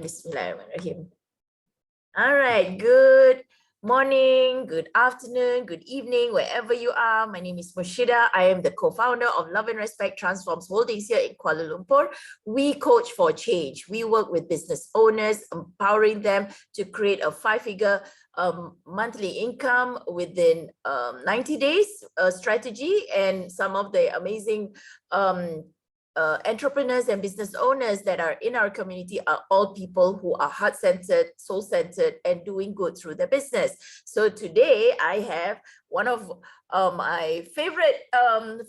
Bismillahirrahmanirrahim. All right, good morning, good afternoon, good evening, wherever you are. My name is Mushida. I am the co-founder of Love and Respect Transforms Holdings here in Kuala Lumpur. We coach for change. We work with business owners, empowering them to create a five-figure monthly income within 90 days strategy. And some of the amazing entrepreneurs and business owners that are in our community are all people who are heart-centered, soul-centered, and doing good through their business. So today I have one of my favorite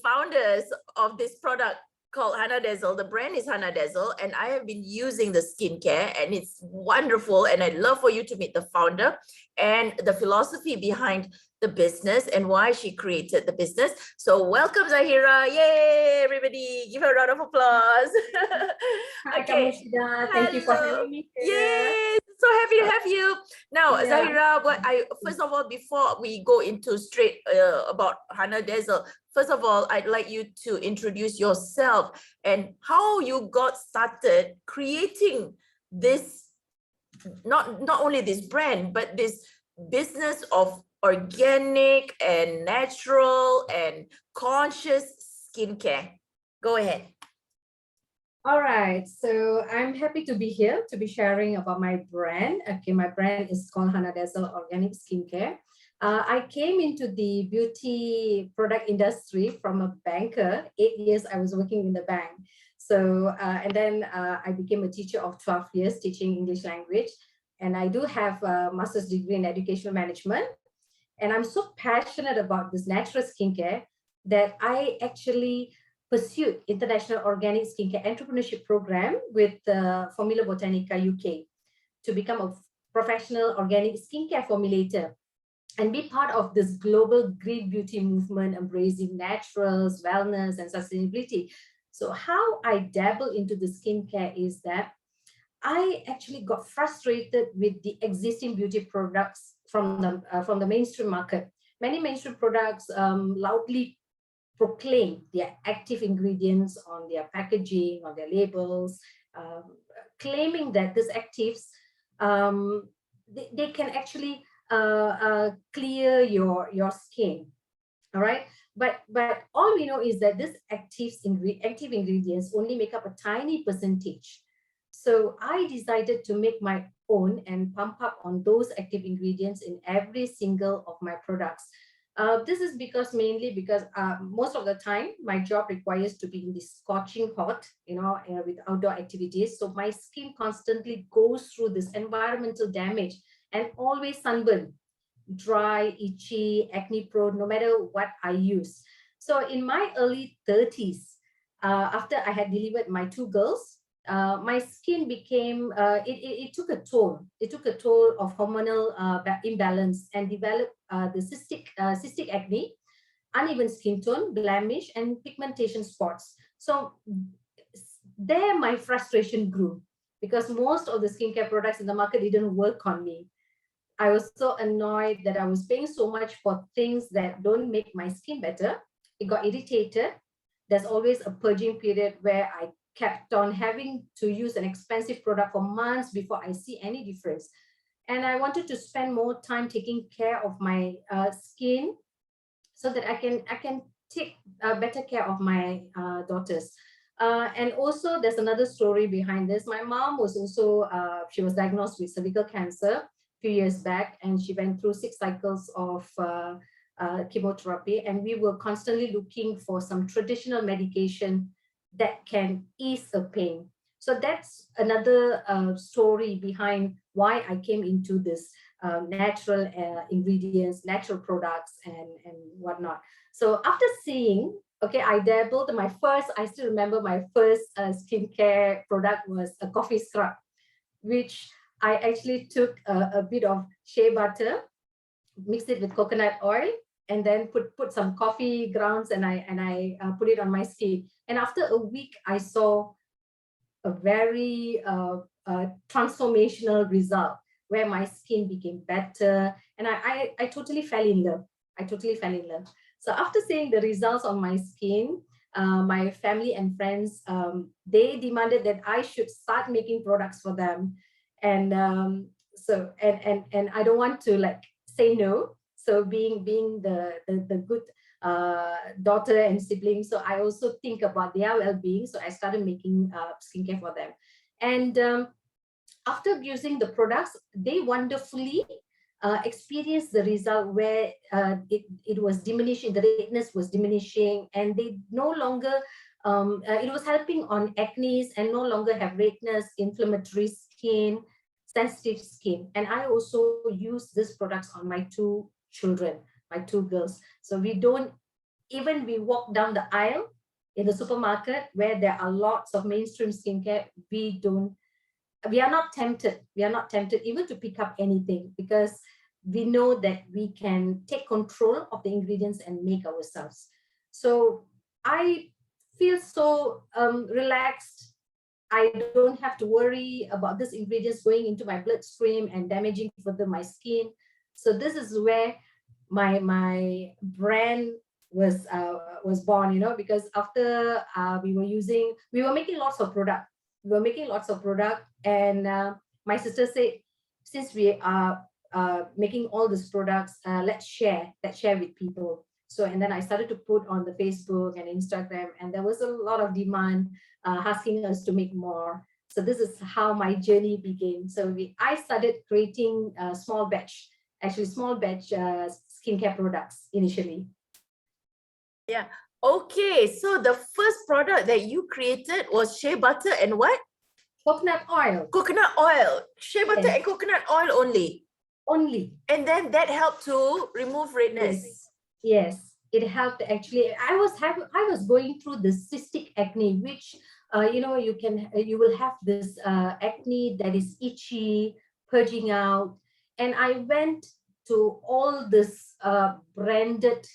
founders of this product called Hana Dazzle. The brand is Hana Dazzle, and I have been using the skincare, and it's wonderful. And I'd love for you to meet the founder and the philosophy behind the business and why she created the business. So welcome, Zahirah. Yay, everybody. Give her a round of applause. Okay. Thank you for having me here. Yay, so happy to have you. Now, Zahirah, first of all, before we go into straight about Hana Dazzle, first of all, I'd like you to introduce yourself and how you got started creating this, not only this brand, but this business of organic and natural and conscious skincare. Go ahead. All right, so I'm happy to be here to be sharing about my brand. Okay, my brand is called Hana Dazzle Organic Skincare. I came into the beauty product industry from a banker. 8 years I was working in the bank. So, and then I became a teacher of 12 years teaching English language. And I do have a master's degree in educational management. And I'm so passionate about this natural skincare that I actually pursued International Organic Skincare Entrepreneurship Program with Formula Botanica UK to become a professional organic skincare formulator and be part of this global green beauty movement, embracing naturals, wellness, and sustainability. So how I dabble into the skincare is that I actually got frustrated with the existing beauty products from the mainstream market. Many mainstream products loudly proclaim their active ingredients on their packaging, on their labels, claiming that these actives, they can actually clear your skin. All right, but all we know is that these active ingredients only make up a tiny percentage. So I decided to make my own and pump up on those active ingredients in every single of my products. This is mainly because most of the time my job requires to be in the scorching hot, with outdoor activities. So my skin constantly goes through this environmental damage and always sunburn, dry, itchy, acne prone, no matter what I use. So in my early 30s, after I had delivered my 2 girls, my skin became, it took a toll. It took a toll of hormonal imbalance and developed the cystic acne, uneven skin tone, blemish, and pigmentation spots. So there my frustration grew because most of the skincare products in the market didn't work on me. I was so annoyed that I was paying so much for things that don't make my skin better. It got irritated. There's always a purging period where I kept on having to use an expensive product for months before I see any difference. And I wanted to spend more time taking care of my skin so that I can take better care of my daughters. And also there's another story behind this. My mom was also, she was diagnosed with cervical cancer a few years back, and she went through 6 cycles of chemotherapy, and we were constantly looking for some traditional medication that can ease the pain. So that's another story behind why I came into this natural ingredients, natural products, and whatnot. So after seeing, okay, I dabbled. I still remember my first skincare product was a coffee scrub, which I actually took a bit of shea butter, mixed it with coconut oil, and then put some coffee grounds, and I put it on my skin. And after a week, I saw a very transformational result where my skin became better, and I totally fell in love. So after seeing the results on my skin, my family and friends, they demanded that I should start making products for them. And and I don't want to like say no. So being the good daughter and sibling, so I also think about their well-being. So I started making skincare for them. And after using the products, they wonderfully experienced the result where it was diminishing, the redness was diminishing, and they no longer, it was helping on acne and no longer have redness, inflammatory skin, sensitive skin. And I also use these products on my two children, my two girls. So we don't, even we walk down the aisle in the supermarket where there are lots of mainstream skincare, we are not tempted. We are not tempted even to pick up anything, because we know that we can take control of the ingredients and make ourselves. So I feel so relaxed. I don't have to worry about these ingredients going into my bloodstream and damaging further my skin. So this is where my brand was born, because after we were making lots of product. And my sister said, since we are making all these products, let's share with people. So, and then I started to put on the Facebook and Instagram, and there was a lot of demand asking us to make more. So this is how my journey began. So I started creating small batch skincare products initially. Yeah. Okay. So the first product that you created was shea butter and what? Coconut oil. Coconut oil. Shea butter and coconut oil only. Only. And then that helped to remove redness. Yes. It helped actually. I was going through the cystic acne, which you will have this acne that is itchy, purging out. And I went to all this branded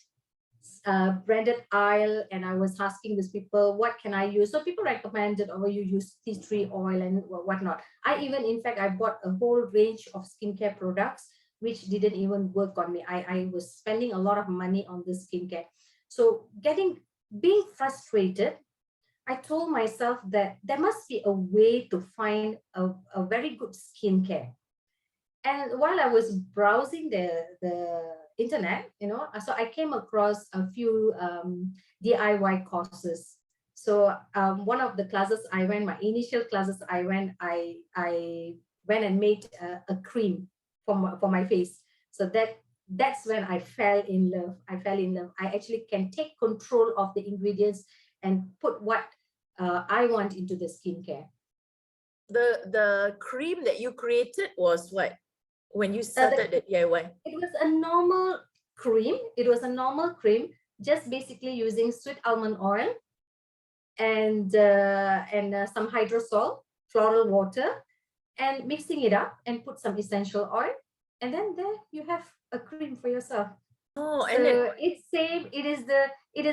aisle, and I was asking these people, what can I use? So people recommended, oh, you use tea tree oil and whatnot. In fact, I bought a whole range of skincare products which didn't even work on me. I was spending a lot of money on this skincare. So being frustrated, I told myself that there must be a way to find a very good skincare. And while I was browsing the internet, so I came across a few DIY courses. So one of the classes my initial classes I went and made a cream for my face. So that's when I fell in love. I actually can take control of the ingredients and put what I want into the skincare. The cream that you created was what? When you started the DIY? It was a normal cream. Just basically using sweet almond oil and some hydrosol, floral water, and mixing it up and put some essential oil. And then there you have a cream for yourself. Oh, so and then it's same. It is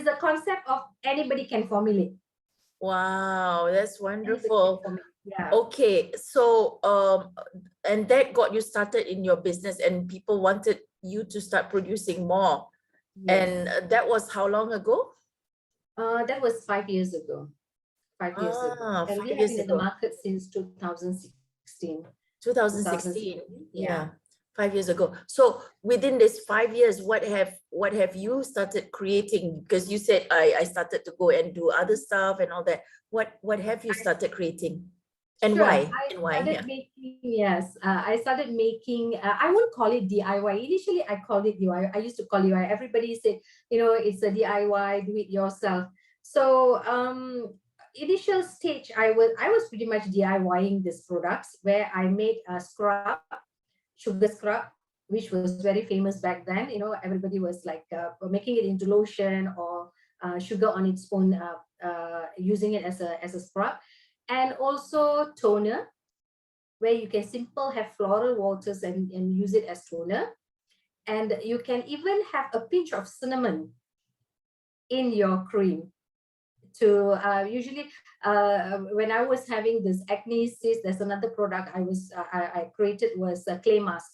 the concept of anybody can formulate. Wow, that's wonderful. Yeah. Okay, so and that got you started in your business, and people wanted you to start producing more. Yes. And that was how long ago? That was 5 years ago. 5 years ago. And we have been in the market since 2016. 2016. Yeah. 5 years ago. So within this 5 years, what have you started creating? Because you said I started to go and do other stuff and all that. What have you started creating? And why? I started making, I won't call it DIY. Initially, I called it DIY. I used to call DIY. Everybody said, it's a DIY, do it yourself. So initial stage, I was pretty much DIYing these products, where I made a scrub, sugar scrub, which was very famous back then. Everybody was like making it into lotion or sugar on its own, using it as a scrub. And also toner, where you can have floral waters and use it as toner. And you can even have a pinch of cinnamon in your cream. To usually, when I was having this acne cyst, there's another product I created was a clay mask.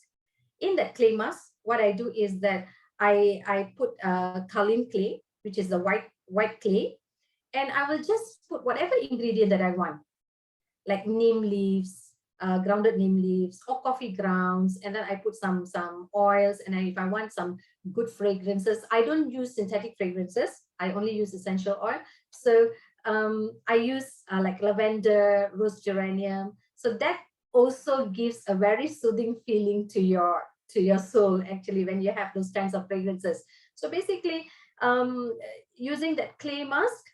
In that clay mask, what I do is that I put kaolin clay, which is the white clay, and I will just put whatever ingredient that I want, like neem leaves, grounded neem leaves or coffee grounds, and then I put some oils, and then if I want some good fragrances, I don't use synthetic fragrances, I only use essential oil. So I use like lavender, rose geranium, so that also gives a very soothing feeling to your soul, actually, when you have those kinds of fragrances. So basically, using that clay mask,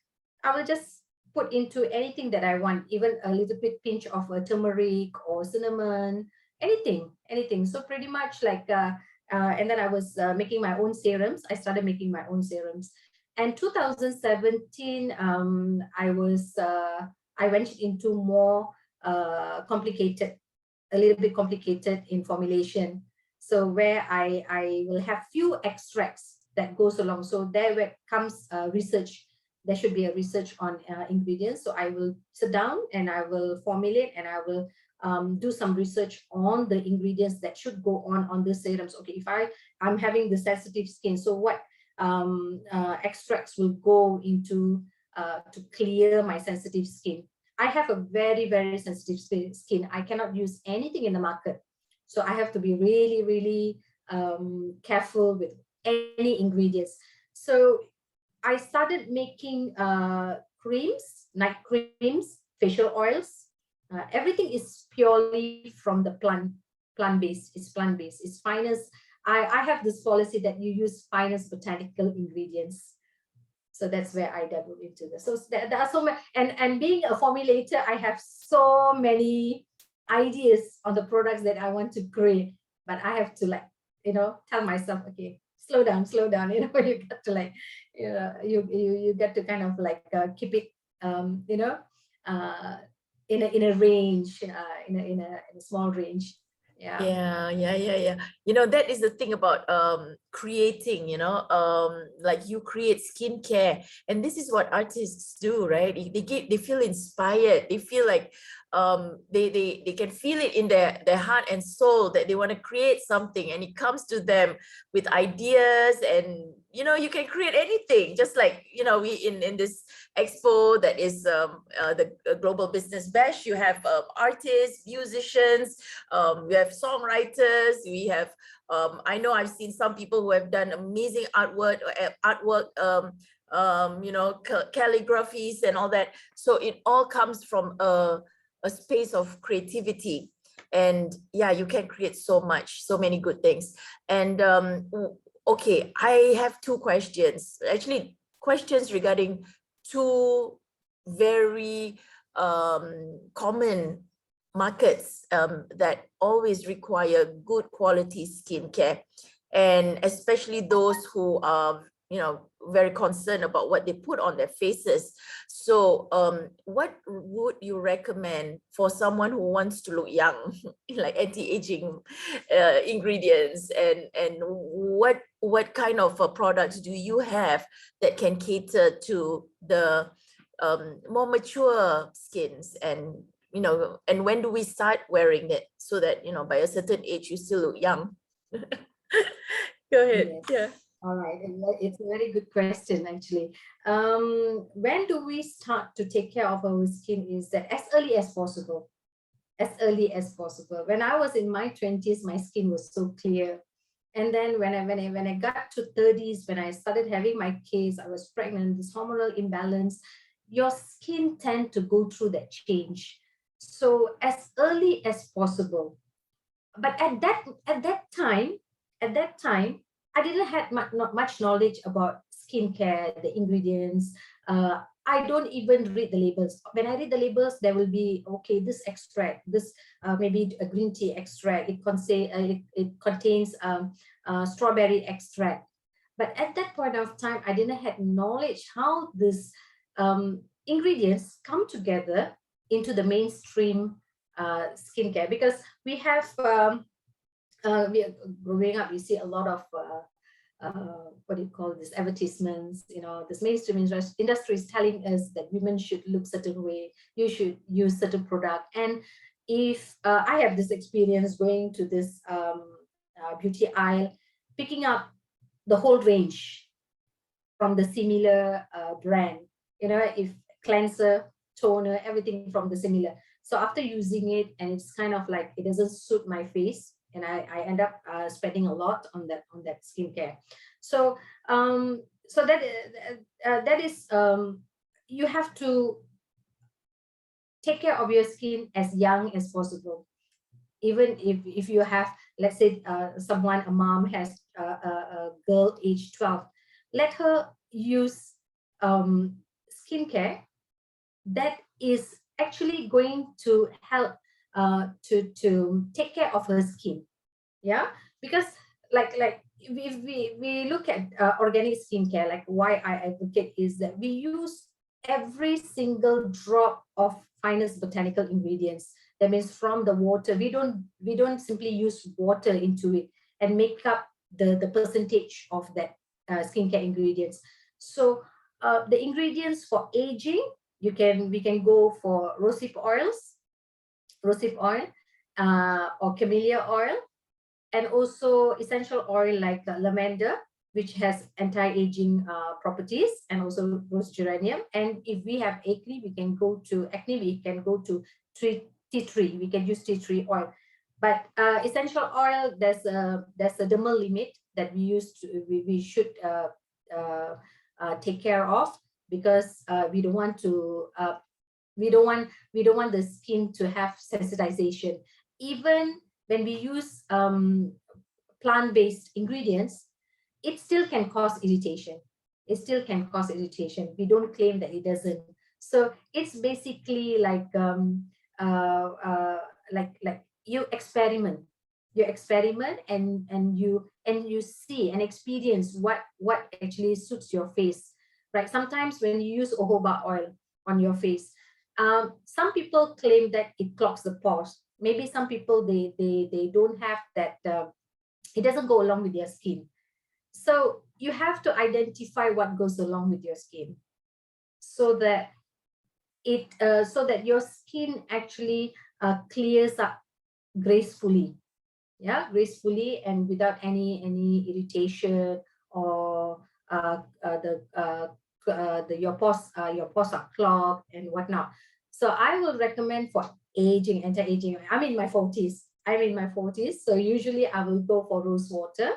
I will just put into anything that I want, even a little bit pinch of turmeric or cinnamon, anything. So pretty much like, and then I was making my own serums. I started making my own serums. And 2017, I went into more complicated, a little bit complicated in formulation. So where I will have few extracts that goes along. So there where comes research. There should be a research on ingredients. So I will sit down and I will formulate, and I will do some research on the ingredients that should go on the serums. Okay, if I'm having the sensitive skin, so what extracts will go into to clear my sensitive skin. I have a very, very sensitive skin. I cannot use anything in the market. So I have to be really, really careful with any ingredients. So I started making creams, night creams, facial oils. Everything is purely from the plant-based. It's plant-based. It's finest. I have this policy that you use finest botanical ingredients. So that's where I dabble into this. So there are so many, and being a formulator, I have so many ideas on the products that I want to create, but I have to, like, tell myself, okay, slow down, you know. You got to, like, you get to kind of like keep it in a range, in a small range. Yeah. That is the thing about creating, like you create skincare, and this is what artists do, right? They feel inspired. They feel like they can feel it in their heart and soul that they want to create something, and it comes to them with ideas, and you can create anything, just like we in this expo that is the Global Business Bash. You have artists, musicians, we have songwriters, we have I know I've seen some people who have done amazing artwork, calligraphies and all that. So it all comes from a space of creativity, and yeah, you can create so many good things. And okay, I have two questions, actually questions regarding two very common markets that always require good quality skincare, and especially those who are very concerned about what they put on their faces. So what would you recommend for someone who wants to look young, like anti-aging ingredients, and what kind of products do you have that can cater to the more mature skins, and and when do we start wearing it so that by a certain age you still look young? Go ahead. Yes. Yeah. All right, and it's a very good question, actually. When do we start to take care of our skin? Is that as early as possible. As early as possible. When I was in my 20s, my skin was so clear. And then when I got to 30s, when I started having my kids, I was pregnant, this hormonal imbalance, your skin tend to go through that change. So as early as possible. But at that time, I didn't have not much knowledge about skincare, the ingredients. I don't even read the labels. When I read the labels, there will be, okay, this extract, this maybe a green tea extract. It contains strawberry extract. But at that point of time, I didn't have knowledge how this ingredients come together into the mainstream skincare, because we have growing up, you see a lot of what do you call this, advertisements, this mainstream industry is telling us that women should look certain way, you should use certain product. And if I have this experience going to this beauty aisle, picking up the whole range from the similar brand, if cleanser, toner, everything from the similar. So after using it, and it's kind of like it doesn't suit my face, and I end up spending a lot on that skincare. So so that is you have to take care of your skin as young as possible. Even if you have, let's say, someone, a mom has a girl age 12, let her use skincare that is actually going to help to take care of her skin. Yeah, because like if we look at organic skincare, like why I advocate is that we use every single drop of finest botanical ingredients. That means from the water, we don't simply use water into it and make up the percentage of that skincare ingredients. So the ingredients for aging, we can go for rosehip oil, or camellia oil, and also essential oil like lavender, which has anti-aging properties, and also rose geranium. And if we have acne, we can go to tea tree. We can use tea tree oil. But essential oil, there's a dermal limit that we should take care of, because we don't want to we don't want the skin to have sensitization. Even when we use plant-based ingredients, it still can cause irritation. It still can cause irritation. We don't claim that it doesn't. So it's basically like you experiment. You experiment, and you see and experience what actually suits your face. Right? Sometimes when you use jojoba oil on your face, some people claim that it clogs the pores. Maybe some people, they don't have that, it doesn't go along with their skin. So you have to identify what goes along with your skin, so that your skin actually clears up gracefully. Yeah, gracefully, and without any irritation, or your pores are clogged and whatnot. So I will recommend for aging, anti-aging. I'm in my 40s. So usually I will go for rose water,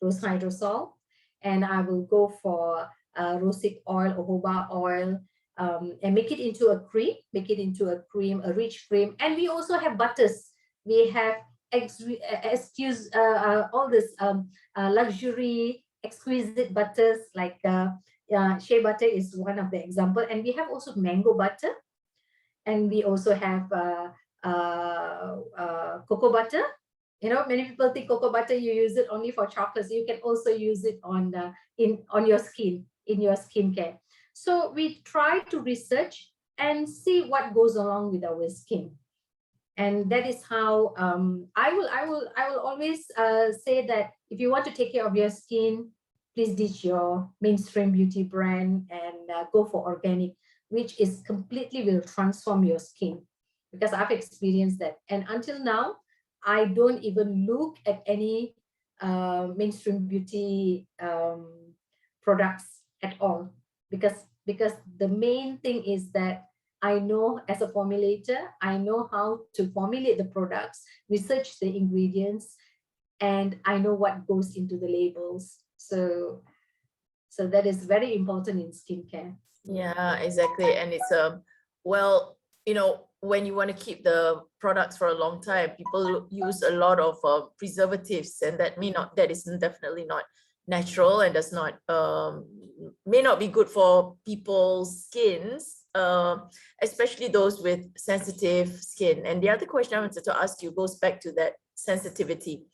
rose hydrosol, and I will go for rosehip oil, jojoba oil, and make it into a cream, a rich cream. And we also have butters. We have all this luxury exquisite butters, like shea butter is one of the example, and we have also mango butter, and we also have cocoa butter. Many people think cocoa butter, you use it only for chocolates. You can also use it on your skin, in your skincare. So we try to research and see what goes along with our skin. And that is how I will always say that if you want to take care of your skin, please ditch your mainstream beauty brand and go for organic, which is completely will transform your skin. Because I've experienced that, and until now, I don't even look at any mainstream beauty products at all, because the main thing is that I know, as a formulator, I know how to formulate the products, research the ingredients, and I know what goes into the labels. So that is very important in skincare. Yeah, exactly. And it's well, when you want to keep the products for a long time, people use a lot of preservatives, and that is definitely not natural, and does not may not be good for people's skins, especially those with sensitive skin. And the other question I wanted to ask you goes back to that sensitivity.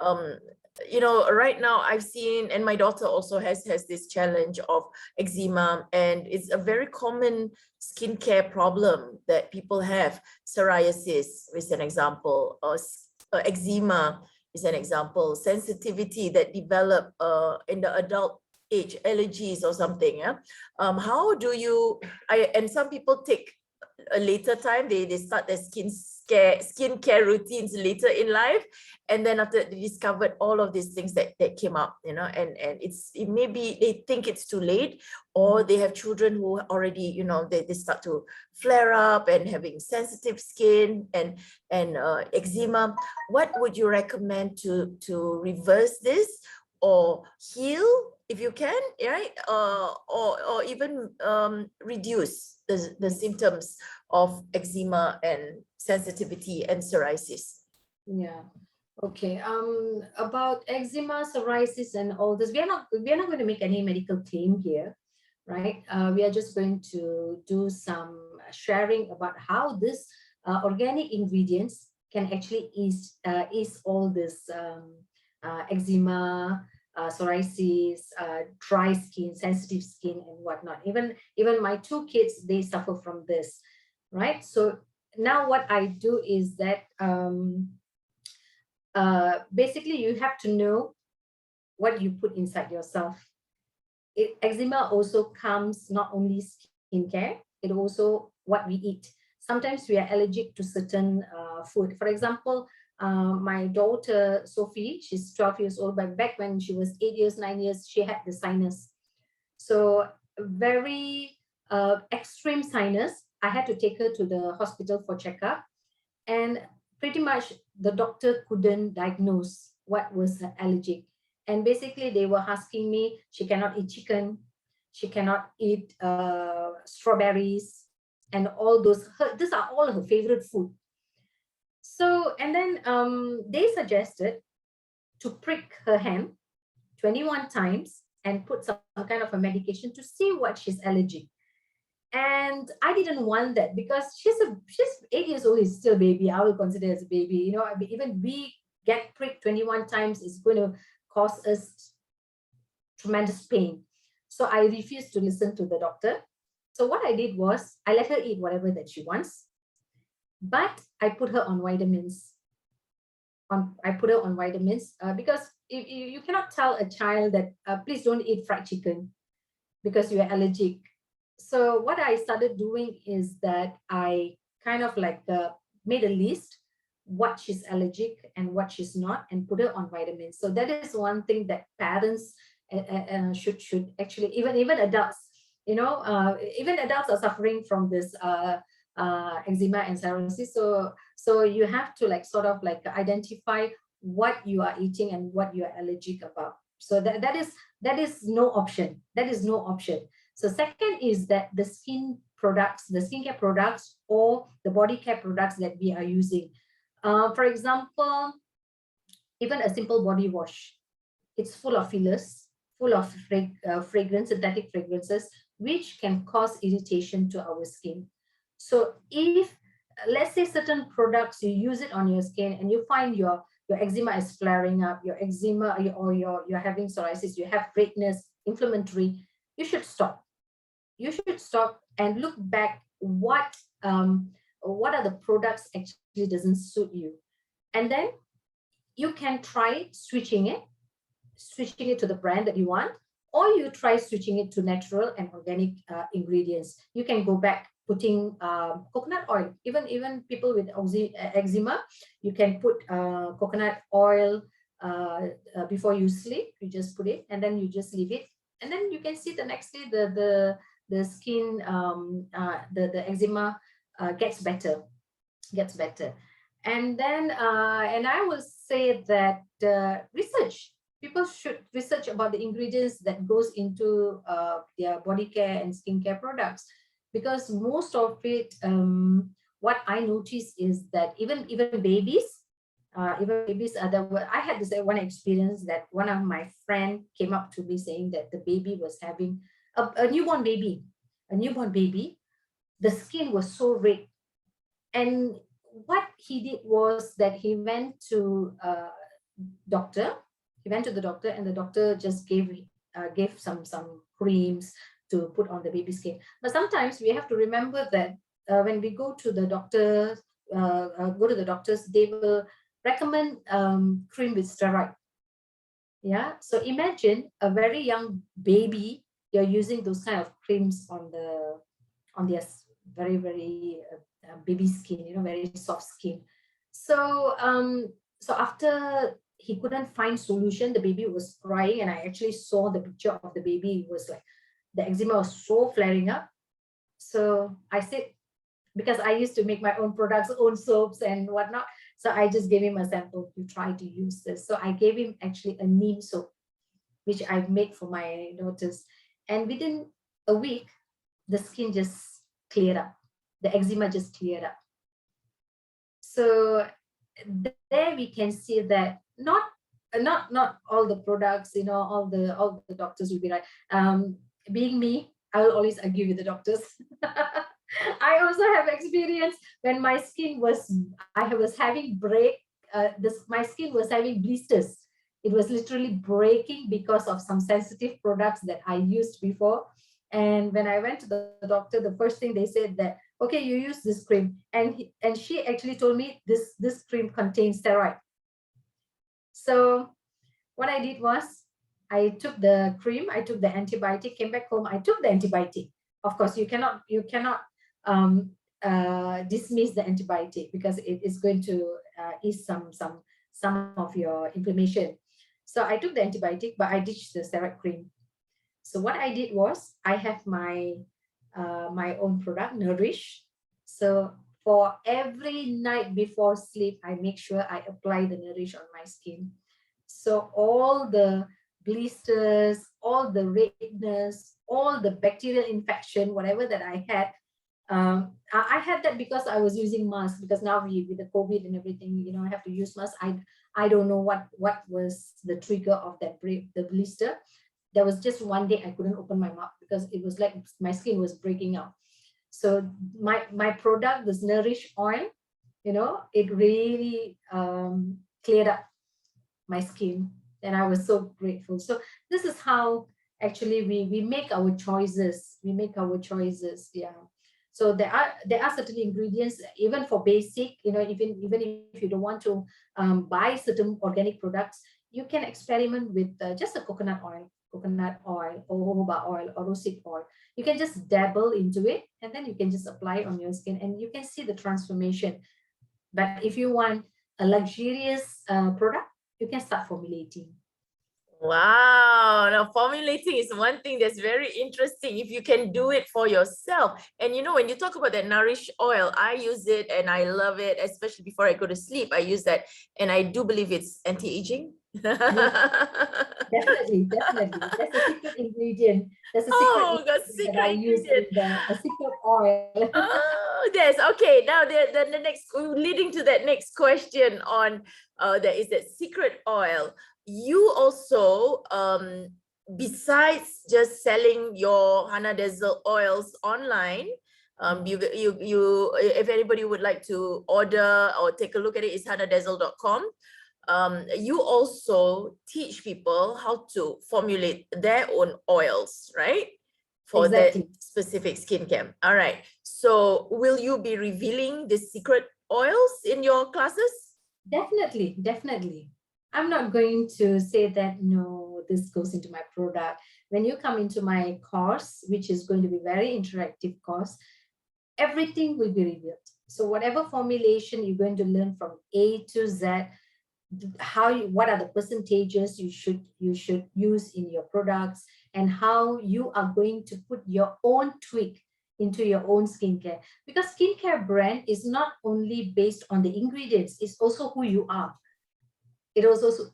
Right now I've seen, and my daughter also has this challenge of eczema, and it's a very common skincare problem that people have. Psoriasis is an example, or eczema is an example. Sensitivity that develop in the adult age, allergies or something. Yeah. How do you? And some people take a later time. They start their skin skincare routines later in life, and then after they discovered all of these things that came up, you know, and it may be they think it's too late, or they have children who already, you know, they start to flare up and having sensitive skin and eczema. What would you recommend to reverse this or heal if you can, right? Or even reduce the symptoms of eczema and sensitivity and psoriasis? Yeah. Okay. About eczema, psoriasis, and all this, we are not going to make any medical claim here, right? We are just going to do some sharing about how this organic ingredients can actually ease all this eczema, psoriasis, dry skin, sensitive skin, and whatnot. Even my two kids, they suffer from this, right? So now what I do is that basically you have to know what you put inside yourself. Eczema also comes not only skincare, it also what we eat. Sometimes we are allergic to certain food. For example, my daughter Sophie, she's 12 years old, but back when she was 8 years, 9 years, she had the sinus. So very extreme sinus. I had to take her to the hospital for checkup, and pretty much the doctor couldn't diagnose what was her allergic. And basically they were asking me, she cannot eat chicken, she cannot eat strawberries, and all those, these are all her favorite food. So, and then they suggested to prick her hand 21 times and put some kind of a medication to see what she's allergic. And I didn't want that because she's 8 years old, is still a baby. I will consider as a baby. You know, even we get pricked 21 times is going to cause us tremendous pain. So I refused to listen to the doctor. So what I did was I let her eat whatever that she wants, but I put her on vitamins. I put her on vitamins because if you cannot tell a child that please don't eat fried chicken because you are allergic. So what I started doing is that I kind of like made a list what she's allergic and what she's not, and put her on vitamins. So that is one thing that parents should actually, even adults, you know, even adults are suffering from this eczema and psoriasis. So you have to like sort of like identify what you are eating and what you are allergic about. So that is no option. That is no option. So second is that the skin products, the skincare products, or the body care products that we are using. For example, even a simple body wash, it's full of fillers, full of fragrance, synthetic fragrances, which can cause irritation to our skin. So if, let's say, certain products, you use it on your skin and you find your eczema is flaring up, your eczema, or you're having psoriasis, you have redness, inflammatory, you should stop. You should stop and look back what are the products actually doesn't suit you. And then you can try switching it to the brand that you want, or you try switching it to natural and organic ingredients. You can go back putting coconut oil. Even people with eczema, you can put coconut oil before you sleep. You just put it and then you just leave it, and then you can see the next day the skin, the eczema gets better. And then and I will say that research. People should research about the ingredients that goes into their body care and skincare products, because most of it, what I notice is that even babies, I had this one experience that one of my friend came up to me saying that the baby was having a newborn baby, the skin was so red, and what he did was that he went to doctor. He went to the doctor, and the doctor just gave some creams to put on the baby's skin. But sometimes we have to remember that when we go to the doctor, they will recommend cream with steroid. Yeah, so imagine a very young baby, you're using those kind of creams on their very, very baby skin, very soft skin. So so after he couldn't find solution, the baby was crying, and I actually saw the picture of the baby. It was like the eczema was so flaring up. So I said, because I used to make my own products, own soaps and whatnot. So I just gave him a sample to try to use this. So I gave him actually a neem soap, which I made for my daughters. And within a week, the skin just cleared up. The eczema just cleared up. So there we can see that not all the products, all the doctors will be right. Being me, I will always argue with the doctors. I also have experience when my skin was, I was having my skin was having blisters. It was literally breaking because of some sensitive products that I used before. And when I went to the doctor, the first thing they said that, okay, you use this cream. And she actually told me this cream contains steroid. So what I did was I took the cream, I took the antibiotic, came back home, I took the antibiotic. Of course, you cannot dismiss the antibiotic because it is going to ease some of your inflammation. So I took the antibiotic, but I ditched the steroid cream. So what I did was I have my my own product, Nourish. So for every night before sleep, I make sure I apply the Nourish on my skin. So all the blisters, all the redness, all the bacterial infection, whatever that I had, I had that because I was using mask, because now with the COVID and everything, I have to use mask. I don't know what was the trigger of the blister. There was just one day I couldn't open my mouth because it was like my skin was breaking out. So my product, this Nourish oil, it really cleared up my skin, and I was so grateful. So this is how actually we make our choices. We make our choices. Yeah. So there are certain ingredients, even for basic, even if you don't want to buy certain organic products, you can experiment with just a coconut oil or jojoba oil or rosehip oil. You can just dabble into it, and then you can just apply it on your skin, and you can see the transformation. But if you want a luxurious product, you can start formulating. Wow. Now, formulating is one thing that's very interesting if you can do it for yourself. And when you talk about that Nourish oil, I use it and I love it, especially before I go to sleep. I use that, and I do believe it's anti-aging. Definitely. That's a secret ingredient. That's a secret ingredient that I use in a secret oil. Oh, yes. Okay. Now the next, leading to that next question on there is that secret oil. You also, besides just selling your Hana Dazzle oils online, you if anybody would like to order or take a look at it, it's hanadazzle.com. You also teach people how to formulate their own oils, right? For Exactly. that specific skincare. All right. So will you be revealing the secret oils in your classes? Definitely. I'm not going to say that, no, this goes into my product. When you come into my course, which is going to be very interactive course, everything will be revealed. So whatever formulation you're going to learn from A to Z, what are the percentages you should use in your products, and how you are going to put your own tweak into your own skincare. Because skincare brand is not only based on the ingredients, it's also who you are. It also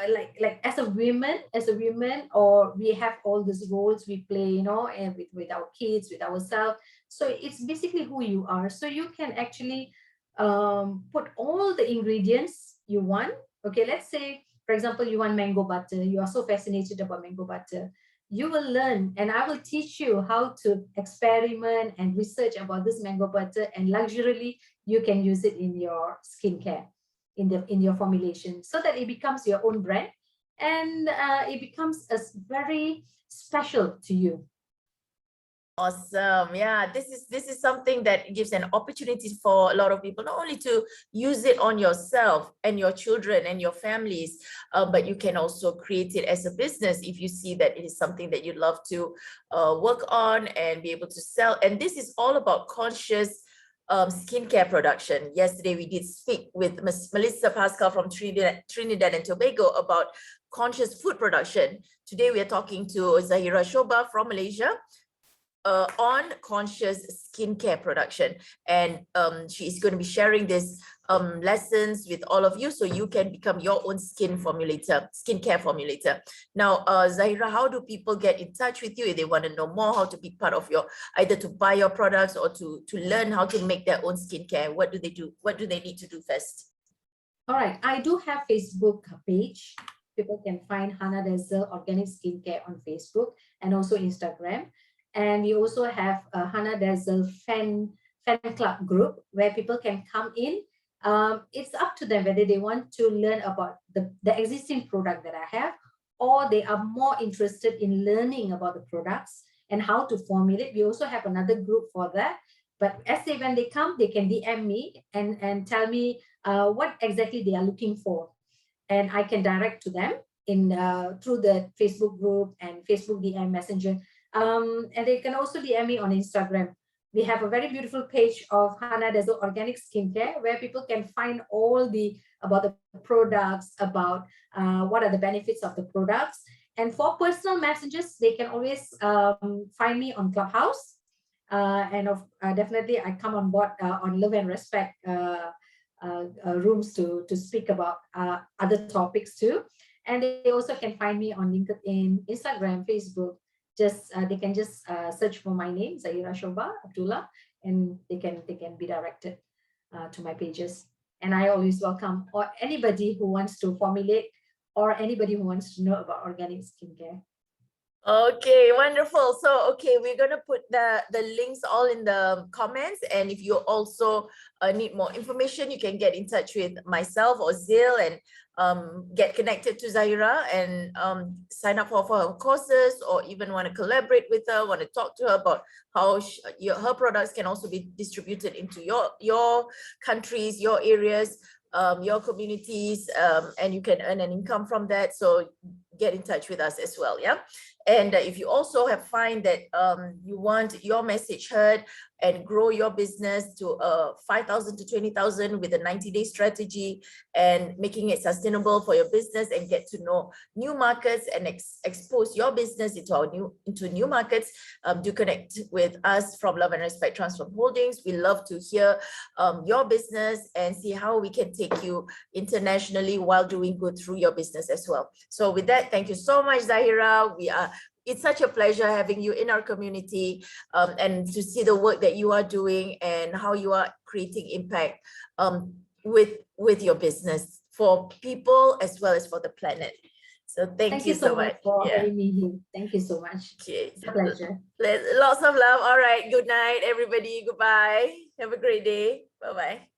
like as a woman, or we have all these roles we play, and with our kids, with ourselves. So it's basically who you are. So you can actually put all the ingredients you want. Okay, let's say, for example, you want mango butter. You are so fascinated about mango butter. You will learn, and I will teach you how to experiment and research about this mango butter, and luxuriously you can use it in your skincare, in your formulation, so that it becomes your own brand, and it becomes very special to you. Awesome. Yeah, this is something that gives an opportunity for a lot of people, not only to use it on yourself and your children and your families, but you can also create it as a business if you see that it is something that you love to work on and be able to sell. And this is all about conscious skincare production. Yesterday, we did speak with Ms. Melissa Pascal from Trinidad and Tobago about conscious food production. Today, we are talking to Zahirah Shoba from Malaysia on conscious skincare production, and she is going to be sharing this lessons with all of you, so you can become your own skincare formulator. Now, Zahirah, how do people get in touch with you if they want to know more, how to be part of your, either to buy your products or to learn how to make their own skincare? What do they do? What do they need to do first? All right, I do have Facebook page. People can find Hana Dazzle Organic Skincare on Facebook and also Instagram. And we also have a Hana Dazzle fan club group where people can come in. It's up to them whether they want to learn about the existing product that I have, or they are more interested in learning about the products and how to formulate. We also have another group for that. But when they come, they can DM me and tell me what exactly they are looking for. And I can direct to them through the Facebook group and Facebook DM Messenger. And they can also DM me on Instagram. We have a very beautiful page of Hana Dazzle Organic Skincare where people can find all about the products, about what are the benefits of the products. And for personal messages, they can always find me on Clubhouse. And definitely I come on board on Love and Respect rooms to speak about other topics too. And they also can find me on LinkedIn, Instagram, Facebook. They can just search for my name, Zahirah Shoba Abdullah, and they can be directed to my pages. And I always welcome anybody who wants to formulate or anybody who wants to know about organic skincare. Okay, wonderful. So, okay, we're going to put the links all in the comments. And if you also need more information, you can get in touch with myself or Zil and get connected to Zahirah and sign up for her courses, or even want to collaborate with her, want to talk to her about how her products can also be distributed into your countries, your areas, your communities, and you can earn an income from that. So get in touch with us as well. Yeah. And if you also find that you want your message heard and grow your business to 5,000 to 20,000 with a 90-day strategy and making it sustainable for your business and get to know new markets and expose your business into new markets, do connect with us from Love and Respect Transform Holdings. We love to hear your business and see how we can take you internationally while doing good through your business as well. So with that, thank you so much, Zahirah. It's such a pleasure having you in our community and to see the work that you are doing and how you are creating impact with your business for people as well as for the planet. So thank you so much for having me here. Thank you so much. Okay. It's a pleasure. Lots of love. All right. Good night, everybody. Goodbye. Have a great day. Bye-bye.